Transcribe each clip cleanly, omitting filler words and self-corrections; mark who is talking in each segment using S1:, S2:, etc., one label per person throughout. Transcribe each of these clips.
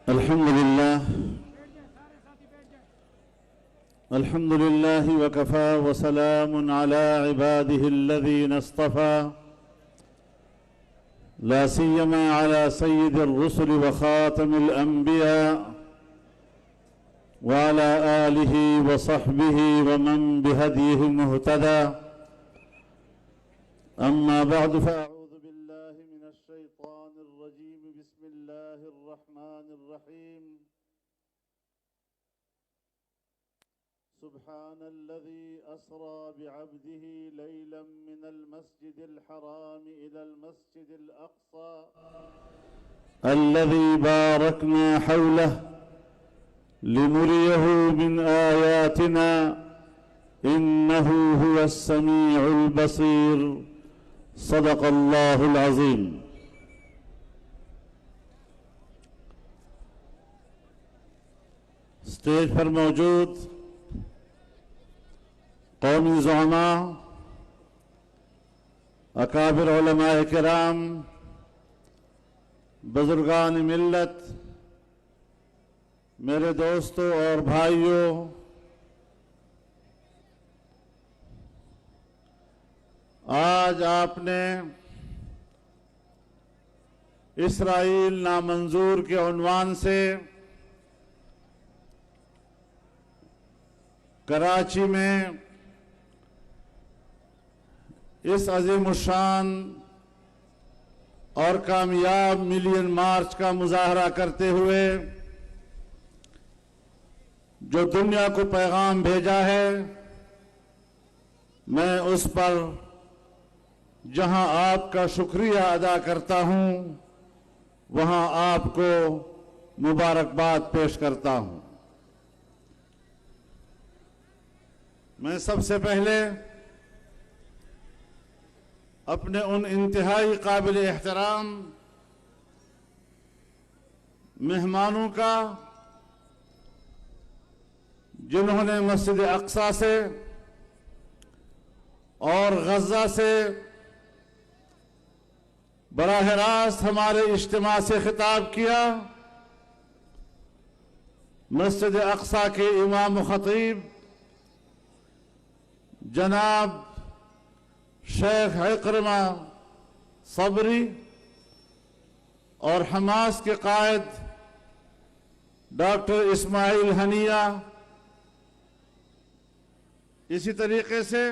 S1: الحمد لله وكفى وسلام على عباده الذين اصطفى لا سيما على سيد الرسل وخاتم الأنبياء وعلى آله وصحبه ومن بهديه مهتدى أما بعد فأعوذ بالله من الشيطان الرجيم بسم الله الرحمن الرحيم سبحان الذي أسرى بعبده ليلا من المسجد الحرام إلى المسجد الأقصى الذي باركنا حوله لنريه من آياتنا إنه هو السميع البصير صدق الله العظيم. اسٹیج پر موجود قومی زعماء، اکابر علماء کرام، بزرگان ملت، میرے دوستوں اور بھائیوں، آج آپ نے اسرائیل نامنظور کے عنوان سے کراچی میں اس عظیم الشان اور کامیاب ملین مارچ کا مظاہرہ کرتے ہوئے جو دنیا کو پیغام بھیجا ہے، میں اس پر جہاں آپ کا شکریہ ادا کرتا ہوں وہاں آپ کو مبارکباد پیش کرتا ہوں۔ میں سب سے پہلے اپنے ان انتہائی قابل احترام مہمانوں کا جنہوں نے مسجد اقصی سے اور غزہ سے براہ راست ہمارے اجتماع سے خطاب کیا، مسجد اقصی کے امام و خطیب جناب شیخ عکرمہ صبری اور حماس کے قائد ڈاکٹر اسماعیل ہنیہ، اسی طریقے سے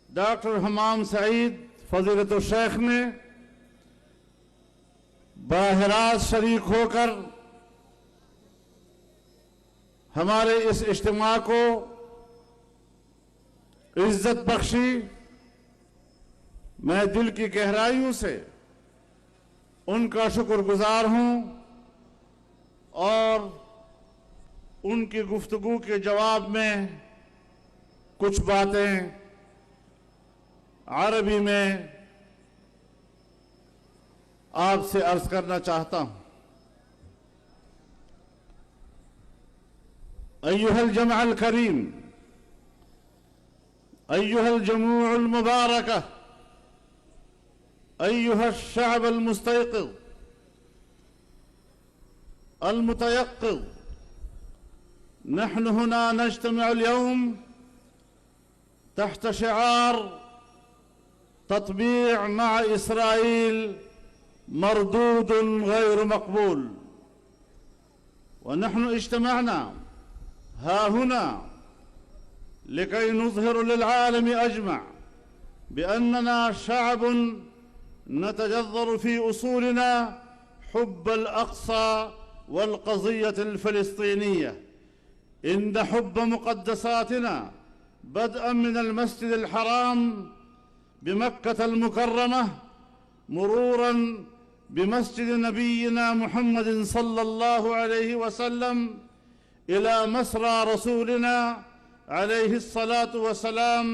S1: ڈاکٹر حمام سعید فضیلت الشیخ نے براہ راست شریک ہو کر ہمارے اس اجتماع کو عزت بخشی۔ میں دل کی گہرائیوں سے ان کا شکر گزار ہوں اور ان کی گفتگو کے جواب میں کچھ باتیں عربی میں آپ سے عرض کرنا چاہتا ہوں۔ أيها الجمع الكريم، أيها الجموع المباركة، أيها الشعب المستيقظ المتيقظ، نحن هنا نجتمع اليوم تحت شعار تطبيع مع إسرائيل مردود غير مقبول، ونحن اجتمعنا ها هنا لكي نظهر للعالم أجمع بأننا شعب نتجذر في أصولنا حب الأقصى والقضية الفلسطينية، إن حب مقدساتنا بدءا من المسجد الحرام بمكة المكرمة مرورا بمسجد نبينا محمد صلى الله عليه وسلم إلى مسرى رسولنا عليه الصلاة والسلام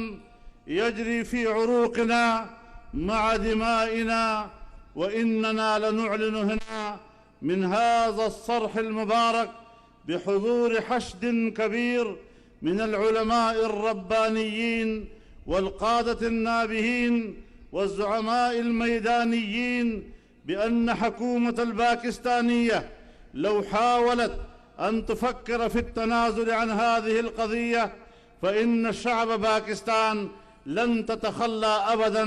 S1: يجري في عروقنا مع دمائنا، وإننا لنعلن هنا من هذا الصرح المبارك بحضور حشد كبير من العلماء الربانيين والقادة النابهين والزعماء الميدانيين بأن حكومة الباكستانية لو حاولت أن تفكر في التنازل عن هذه القضية فإن شعب باكستان لن تتخلى أبداً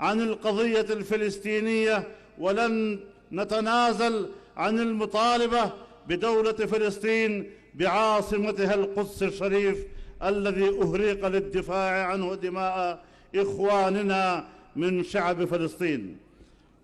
S1: عن القضية الفلسطينية، ولن نتنازل عن المطالبة بدولة فلسطين بعاصمتها القدس الشريف الذي أهريق للدفاع عنه دماء إخواننا من شعب فلسطين.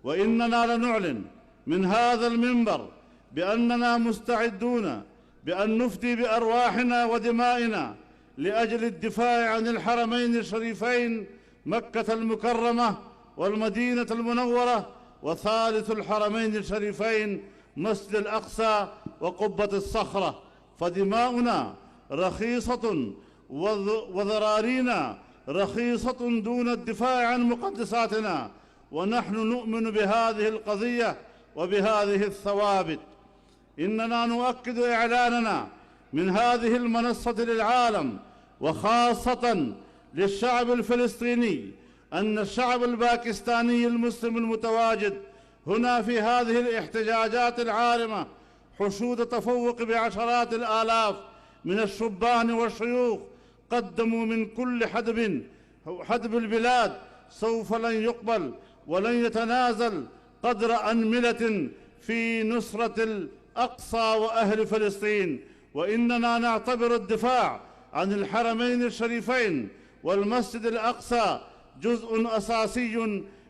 S1: وإننا لنعلن من هذا المنبر بأننا مستعدون بأن نفدي بأرواحنا ودمائنا لأجل الدفاع عن الحرمين الشريفين مكة المكرمة والمدينة المنورة، وثالث الحرمين الشريفين مسجد الأقصى وقبة الصخرة، فدماؤنا رخيصة وذرارينا رخيصة دون الدفاع عن مقدساتنا، ونحن نؤمن بهذه القضية وبهذه الثوابت. إننا نؤكد إعلاننا من هذه المنصة للعالم وخاصة للشعب الفلسطيني أن الشعب الباكستاني المسلم المتواجد هنا في هذه الاحتجاجات العارمة حشود تفوق بعشرات الآلاف من الشبان والشيوخ قدموا من كل حدب البلاد سوف لن يقبل ولن يتنازل قدر أنملة في نصرة الأقصى وأهل فلسطين. وإننا نعتبر الدفاع عن الحرمين الشريفين والمسجد الأقصى جزء أساسي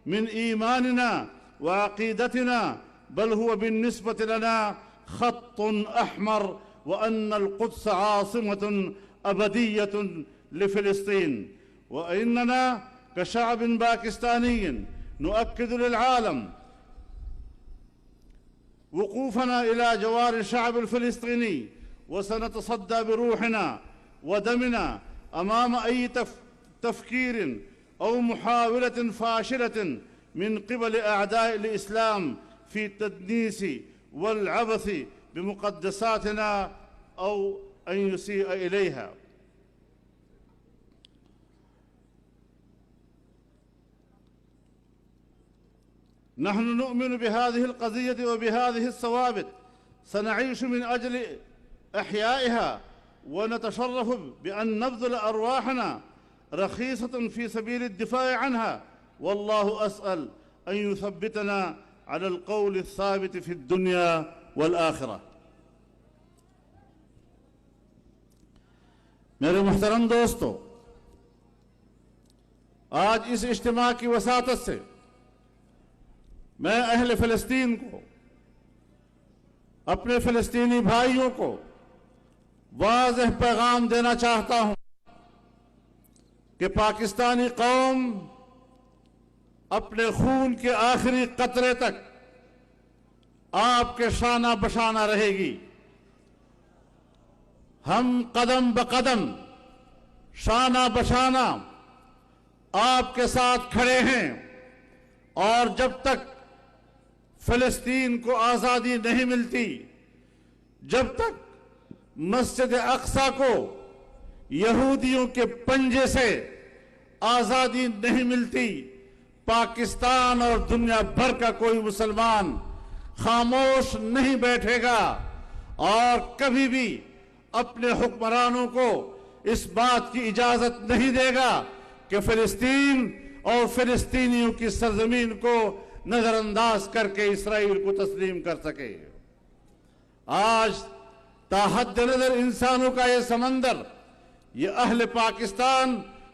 S1: من إيماننا وعقيدتنا، بل هو بالنسبة لنا خط أحمر، وأن القدس عاصمة أبدية لفلسطين. وإننا كشعب باكستاني نؤكد للعالم وقوفنا إلى جوار الشعب الفلسطيني، وسنتصدى بروحنا ودمنا أمام أي تفكير أو محاولة فاشلة من قبل أعداء الإسلام في التدنيس والعبث بمقدساتنا أو أن يسيء إليها. نحن نؤمن بهذه القضية وبهذه الثوابت، سنعيش من أجل إحيائها، ونتشرف بأن نبذل أرواحنا رخيصة في سبيل الدفاع عنها، والله أسأل أن يثبتنا على القول الثابت في الدنيا والآخرة. میرے محترم دوستو، آج اس اجتماع کی وساطت سے میں اہل فلسطین کو، اپنے فلسطینی بھائیوں کو واضح پیغام دینا چاہتا ہوں کہ پاکستانی قوم اپنے خون کے آخری قطرے تک آپ کے شانہ بشانہ رہے گی۔ ہم قدم بقدم شانہ بشانہ آپ کے ساتھ کھڑے ہیں، اور جب تک فلسطین کو آزادی نہیں ملتی، جب تک مسجد اقصی کو یہودیوں کے پنجے سے آزادی نہیں ملتی، پاکستان اور دنیا بھر کا کوئی مسلمان خاموش نہیں بیٹھے گا، اور کبھی بھی اپنے حکمرانوں کو اس بات کی اجازت نہیں دے گا کہ فلسطین اور فلسطینیوں کی سرزمین کو نظر انداز کر کے اسرائیل کو تسلیم کر سکے۔ آج تاحد نظر انسانوں کا یہ سمندر، یہ اہل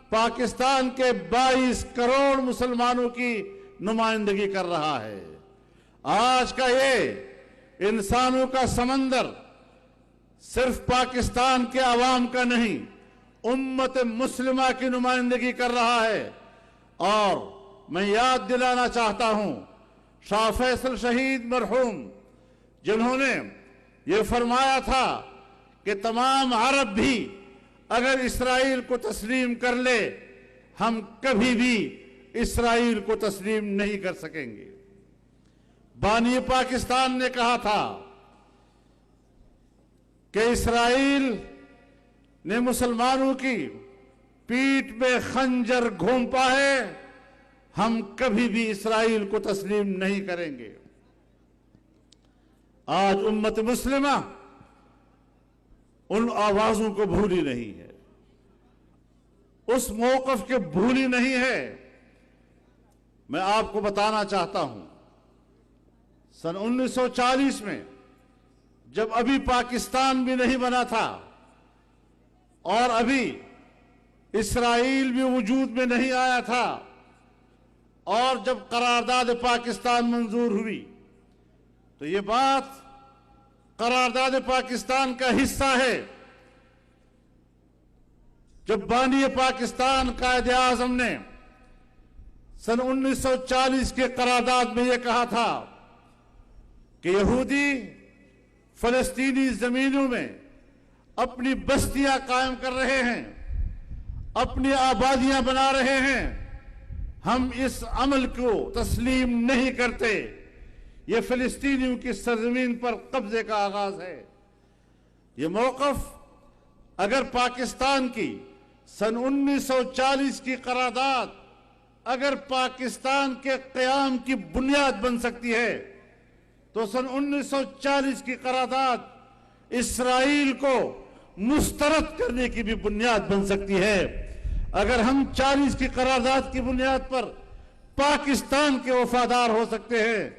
S1: پاکستان کے 22 کروڑ مسلمانوں کی نمائندگی کر رہا ہے۔ آج کا یہ انسانوں کا سمندر صرف پاکستان کے عوام کا نہیں، امت مسلمہ کی نمائندگی کر رہا ہے۔ اور میں یاد دلانا چاہتا ہوں شاہ فیصل شہید مرحوم، جنہوں نے یہ فرمایا تھا کہ تمام عرب بھی اگر اسرائیل کو تسلیم کر لے، ہم کبھی بھی اسرائیل کو تسلیم نہیں کر سکیں گے۔ بانی پاکستان نے کہا تھا کہ اسرائیل نے مسلمانوں کی پیٹھ میں خنجر گھونپا ہے، ہم کبھی بھی اسرائیل کو تسلیم نہیں کریں گے۔ آج امت مسلمہ ان آوازوں کو بھولی نہیں ہے، اس موقف کے بھولی نہیں ہے۔ میں آپ کو بتانا چاہتا ہوں، سن 1940 میں جب ابھی پاکستان بھی نہیں بنا تھا اور ابھی اسرائیل بھی وجود میں نہیں آیا تھا، اور جب قرارداد پاکستان منظور ہوئی تو یہ بات قرارداد پاکستان کا حصہ ہے۔ جب بانی پاکستان قائد اعظم نے سن 1940 کے قرارداد میں یہ کہا تھا کہ یہودی فلسطینی زمینوں میں اپنی بستیاں قائم کر رہے ہیں، اپنی آبادیاں بنا رہے ہیں، ہم اس عمل کو تسلیم نہیں کرتے، یہ فلسطینیوں کی سرزمین پر قبضے کا آغاز ہے۔ یہ موقف اگر پاکستان کی سن 1940 کی قرارداد اگر پاکستان کے قیام کی بنیاد بن سکتی ہے تو سن 1940 کی قرارداد اسرائیل کو مسترد کرنے کی بھی بنیاد بن سکتی ہے۔ اگر ہم 40 کی قرارداد کی بنیاد پر پاکستان کے وفادار ہو سکتے ہیں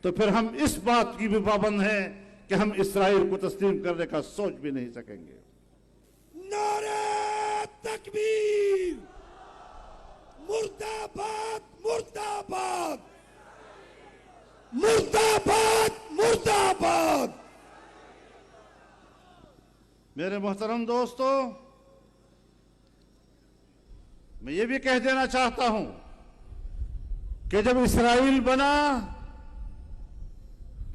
S1: تو پھر ہم اس بات کی بھی پابند ہیں کہ ہم اسرائیل کو تسلیم کرنے کا سوچ بھی نہیں سکیں گے۔
S2: نعرہ تکبیر، مرد آباد، مرد آباد، مرد آباد، مرد آباد۔
S1: میرے محترم دوستو، میں یہ بھی کہہ دینا چاہتا ہوں کہ جب اسرائیل بنا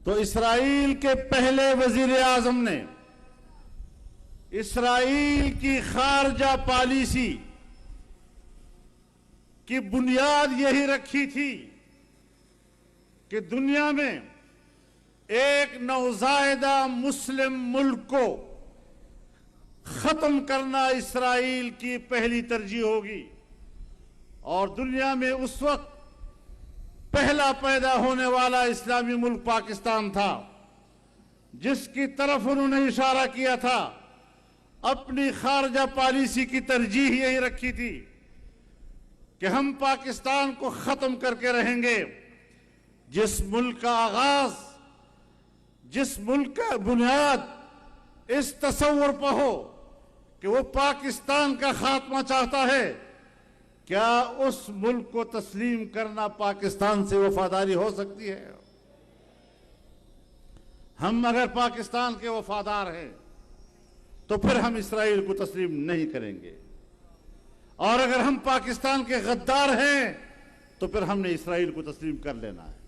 S1: تو اسرائیل کے پہلے وزیر اعظم نے اسرائیل کی خارجہ پالیسی کی بنیاد یہی رکھی تھی کہ دنیا میں ایک نوزائیدہ مسلم ملک کو ختم کرنا اسرائیل کی پہلی ترجیح ہوگی، اور دنیا میں اس وقت پہلا پیدا ہونے والا اسلامی ملک پاکستان تھا، جس کی طرف انہوں نے اشارہ کیا تھا، اپنی خارجہ پالیسی کی ترجیح یہی رکھی تھی کہ ہم پاکستان کو ختم کر کے رہیں گے۔ جس ملک کا آغاز، جس ملک کا بنیاد اس تصور پر ہو کہ وہ پاکستان کا خاتمہ چاہتا ہے، کیا اس ملک کو تسلیم کرنا پاکستان سے وفاداری ہو سکتی ہے؟ ہم اگر پاکستان کے وفادار ہیں تو پھر ہم اسرائیل کو تسلیم نہیں کریں گے، اور اگر ہم پاکستان کے غدار ہیں تو پھر ہم نے اسرائیل کو تسلیم کر لینا ہے۔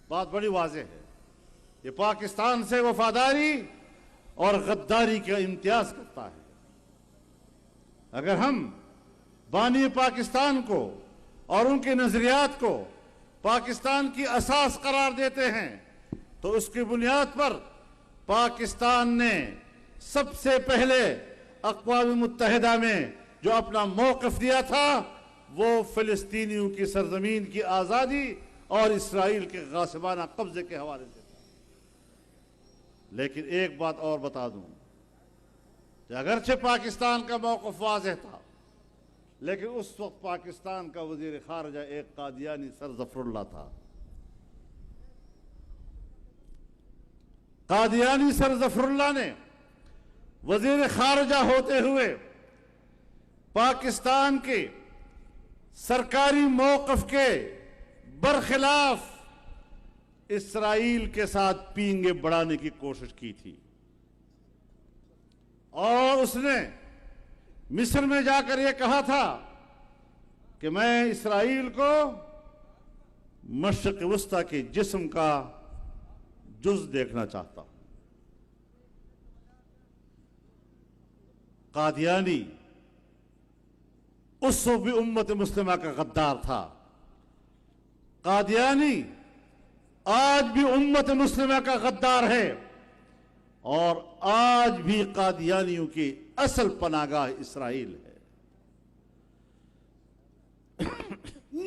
S1: بات بڑی واضح ہے، یہ پاکستان سے وفاداری اور غداری کا امتیاز کرتا ہے۔ اگر ہم بانی پاکستان کو اور ان کے نظریات کو پاکستان کی اساس قرار دیتے ہیں تو اس کی بنیاد پر پاکستان نے سب سے پہلے اقوام متحدہ میں جو اپنا موقف دیا تھا وہ فلسطینیوں کی سرزمین کی آزادی اور اسرائیل کے غاصبانہ قبضے کے حوالے سے تھا۔ لیکن ایک بات اور بتا دوں کہ اگرچہ پاکستان کا موقف واضح تھا، لیکن اس وقت پاکستان کا وزیر خارجہ ایک قادیانی سر ظفر اللہ تھا۔ قادیانی سر ظفر اللہ نے وزیر خارجہ ہوتے ہوئے پاکستان کے سرکاری موقف کے برخلاف اسرائیل کے ساتھ پینگیں بڑھانے کی کوشش کی تھی، اور اس نے مصر میں جا کر یہ کہا تھا کہ میں اسرائیل کو مشرق وسطی کے جسم کا جز دیکھنا چاہتا ہوں۔ قادیانی اس وقت بھی امت مسلمہ کا غدار تھا، قادیانی آج بھی امت مسلمہ کا غدار ہے، اور آج بھی قادیانیوں کی اصل پناہ گاہ اسرائیل ہے۔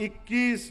S1: 21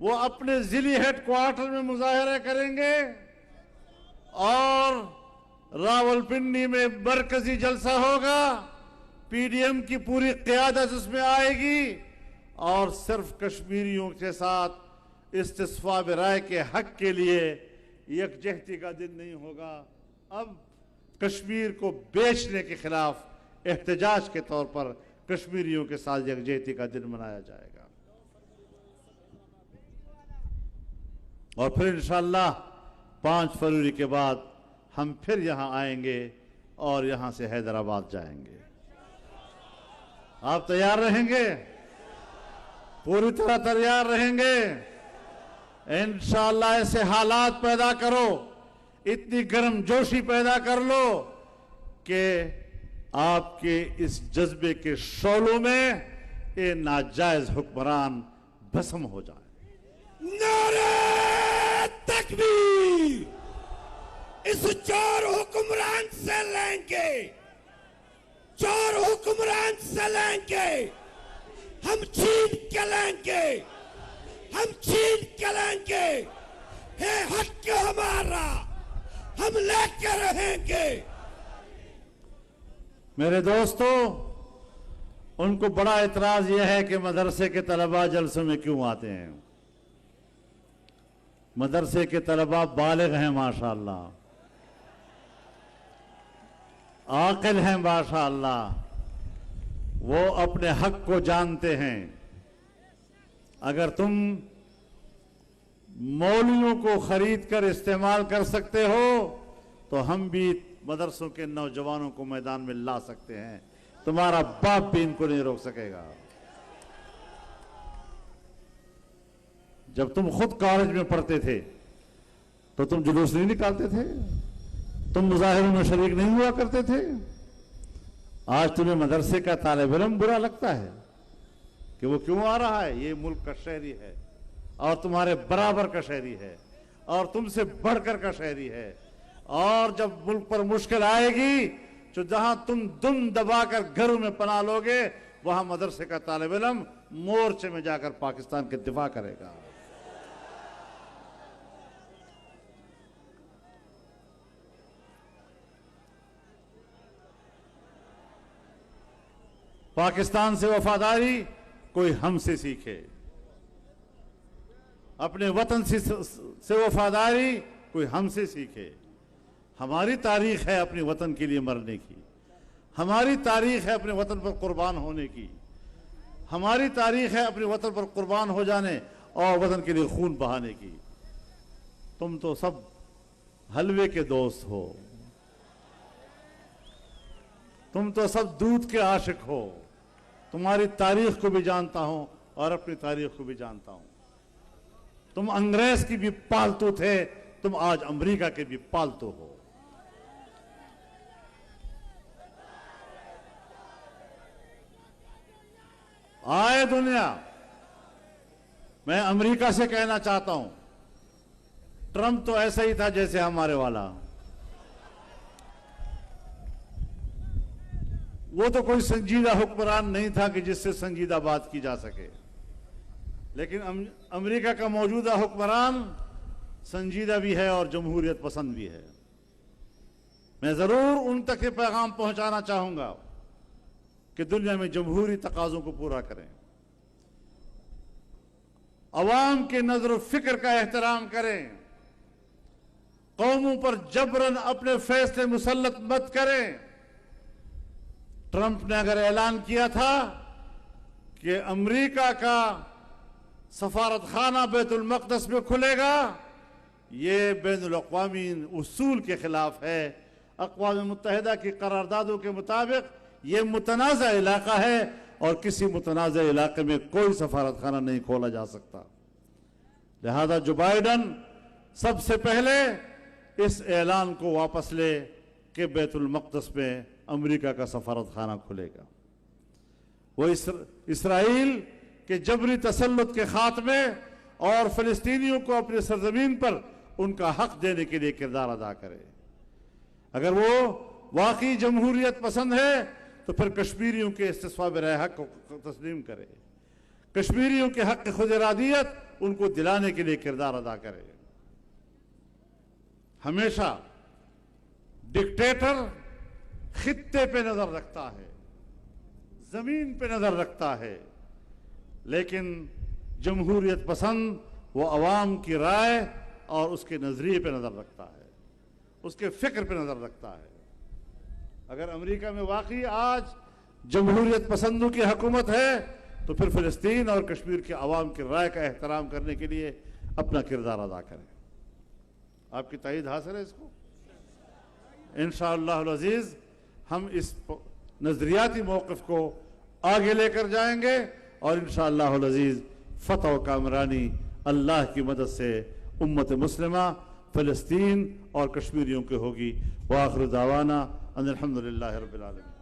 S1: وہ اپنے ضلعی ہیڈ کوارٹر میں مظاہرے کریں گے اور راولپنڈی میں مرکزی جلسہ ہوگا. پی ڈی ایم کی پوری قیادت اس میں آئے گی اور صرف کشمیریوں کے ساتھ استصواب رائے کے حق کے لیے یکجہتی کا دن نہیں ہوگا. اب کشمیر کو بیچنے کے خلاف احتجاج کے طور پر کشمیریوں کے ساتھ یکجہتی کا دن منایا جائے گا. اور پھر انشاءاللہ 5 فروری کے بعد ہم پھر یہاں آئیں گے اور یہاں سے حیدرآباد جائیں گے. آپ تیار رہیں گے؟ پوری طرح تیار رہیں گے؟ انشاءاللہ ایسے حالات پیدا کرو، اتنی گرم جوشی پیدا کر لو کہ آپ کے اس جذبے کے شعلوں میں یہ ناجائز حکمران بھسم ہو جائیں.
S2: نعرہ تکبیر! اس چور حکمران سے لیں گے، چور حکمران سے لیں گے، ہم چھین کے لیں گے، ہم چھین کے لیں گے. ہے حق ہمارا، ہم لے کے رہیں گے.
S1: میرے دوستو، ان کو بڑا اعتراض یہ ہے کہ مدرسے کے طلباء جلسوں میں کیوں آتے ہیں. مدرسے کے طلباء بالغ ہیں ماشاءاللہ، عاقل ہیں ماشاءاللہ، وہ اپنے حق کو جانتے ہیں. اگر تم مولویوں کو خرید کر استعمال کر سکتے ہو تو ہم بھی مدرسوں کے نوجوانوں کو میدان میں لا سکتے ہیں. تمہارا باپ بھی ان کو نہیں روک سکے گا. جب تم خود کالج میں پڑھتے تھے تو تم جلوس نہیں نکالتے تھے؟ تم مظاہروں میں شریک نہیں ہوا کرتے تھے؟ آج تمہیں مدرسے کا طالب علم برا لگتا ہے کہ وہ کیوں آ رہا ہے؟ یہ ملک کا شہری ہے اور تمہارے برابر کا شہری ہے اور تم سے بڑھ کر کا شہری ہے. اور جب ملک پر مشکل آئے گی تو جہاں تم دم دبا کر گھروں میں پناہ لوگے وہاں مدرسے کا طالب علم مورچے میں جا کر پاکستان کے دفاع کرے گا. پاکستان سے وفاداری کوئی ہم سے سیکھے، اپنے وطن سے وفاداری کوئی ہم سے سیکھے. ہماری تاریخ ہے اپنے وطن کے لیے مرنے کی، ہماری تاریخ ہے اپنے وطن پر قربان ہونے کی، ہماری تاریخ ہے اپنے وطن پر قربان ہو جانے اور وطن کے لیے خون بہانے کی. تم تو سب حلوے کے دوست ہو، تم تو سب دودھ کے عاشق ہو. تمہاری تاریخ کو بھی جانتا ہوں اور اپنی تاریخ کو بھی جانتا ہوں. تم انگریز کی بھی پالتو تھے، تم آج امریکہ کے بھی پالتو ہو. آئے دنیا، میں امریکہ سے کہنا چاہتا ہوں، ٹرمپ تو ایسا ہی تھا جیسے ہمارے والا. وہ تو کوئی سنجیدہ حکمران نہیں تھا کہ جس سے سنجیدہ بات کی جا سکے. لیکن امریکہ کا موجودہ حکمران سنجیدہ بھی ہے اور جمہوریت پسند بھی ہے. میں ضرور ان تک یہ پیغام پہنچانا چاہوں گا کہ دنیا میں جمہوری تقاضوں کو پورا کریں، عوام کے نظر و فکر کا احترام کریں، قوموں پر جبراً اپنے فیصلے مسلط مت کریں. ٹرمپ نے اگر اعلان کیا تھا کہ امریکہ کا سفارت خانہ بیت المقدس میں کھلے گا، یہ بین الاقوامی اصول کے خلاف ہے. اقوام متحدہ کی قراردادوں کے مطابق یہ متنازع علاقہ ہے اور کسی متنازع علاقے میں کوئی سفارت خانہ نہیں کھولا جا سکتا. لہذا جو بائیڈن سب سے پہلے اس اعلان کو واپس لے کہ بیت المقدس میں امریکہ کا سفارت خانہ کھلے گا. وہ اسرائیل کے جبری تسلط کے خاتمے اور فلسطینیوں کو اپنی سرزمین پر ان کا حق دینے کے لیے کردار ادا کرے. اگر وہ واقعی جمہوریت پسند ہے تو پھر کشمیریوں کے استصواب رائے حق کو تسلیم کرے. کشمیریوں کے حق خود ارادیت ان کو دلانے کے لیے کردار ادا کرے. ہمیشہ ڈکٹیٹر خطے پہ نظر رکھتا ہے, زمین پہ نظر رکھتا ہے, لیکن جمہوریت پسند وہ عوام کی رائے اور اس کے نظریے پہ نظر رکھتا ہے, اس کے فکر پہ نظر رکھتا ہے. اگر امریکہ میں واقعی آج جمہوریت پسندوں کی حکومت ہے تو پھر فلسطین اور کشمیر کے عوام کی رائے کا احترام کرنے کے لیے اپنا کردار ادا کریں. آپ کی تائید حاصل ہے اس کو؟ انشاءاللہ العزیز ہم اس نظریاتی موقف کو آگے لے کر جائیں گے اور انشاءاللہ العزیز فتح و کامرانی اللہ کی مدد سے امت مسلمہ فلسطین اور کشمیریوں کے ہوگی. وآخر دعوانا ان الحمدللہ رب العالمین.